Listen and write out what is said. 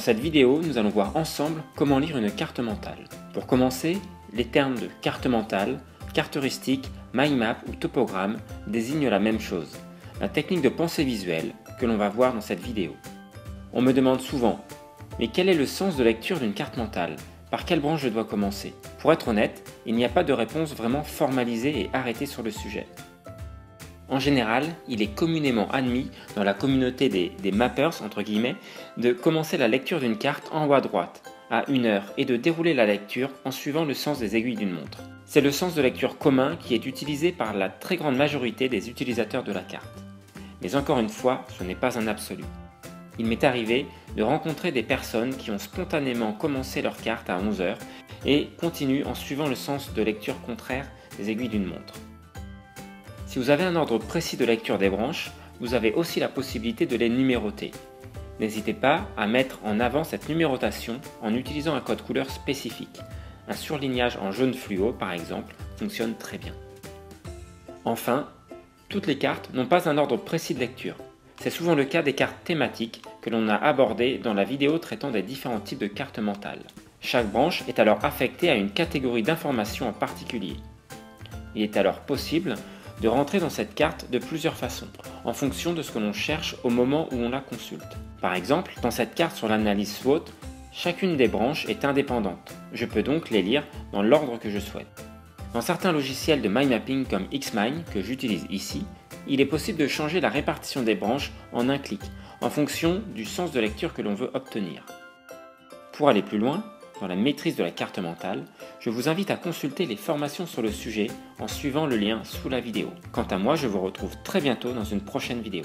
cette vidéo, nous allons voir ensemble comment lire une carte mentale. Pour commencer, les termes de carte mentale, carte heuristique, mind map ou topogramme désignent la même chose, la technique de pensée visuelle que l'on va voir dans cette vidéo. On me demande souvent, mais quel est le sens de lecture d'une carte mentale? Par quelle branche je dois commencer? Pour être honnête, il n'y a pas de réponse vraiment formalisée et arrêtée sur le sujet. En général, il est communément admis dans la communauté des mappers, entre guillemets, de commencer la lecture d'une carte en haut à droite, à 1 heure, et de dérouler la lecture en suivant le sens des aiguilles d'une montre. C'est le sens de lecture commun qui est utilisé par la très grande majorité des utilisateurs de la carte. Mais encore une fois, ce n'est pas un absolu. Il m'est arrivé de rencontrer des personnes qui ont spontanément commencé leur carte à 11 heures et continuent en suivant le sens de lecture contraire des aiguilles d'une montre. Si vous avez un ordre précis de lecture des branches, vous avez aussi la possibilité de les numéroter. N'hésitez pas à mettre en avant cette numérotation en utilisant un code couleur spécifique. Un surlignage en jaune fluo, par exemple, fonctionne très bien. Enfin, toutes les cartes n'ont pas un ordre précis de lecture. C'est souvent le cas des cartes thématiques que l'on a abordées dans la vidéo traitant des différents types de cartes mentales. Chaque branche est alors affectée à une catégorie d'informations en particulier. Il est alors possible de rentrer dans cette carte de plusieurs façons, en fonction de ce que l'on cherche au moment où on la consulte. Par exemple, dans cette carte sur l'analyse SWOT, chacune des branches est indépendante. Je peux donc les lire dans l'ordre que je souhaite. Dans certains logiciels de mind mapping comme Xmind, que j'utilise ici, il est possible de changer la répartition des branches en un clic, en fonction du sens de lecture que l'on veut obtenir. Pour aller plus loin, dans la maîtrise de la carte mentale, je vous invite à consulter les formations sur le sujet en suivant le lien sous la vidéo. Quant à moi, je vous retrouve très bientôt dans une prochaine vidéo.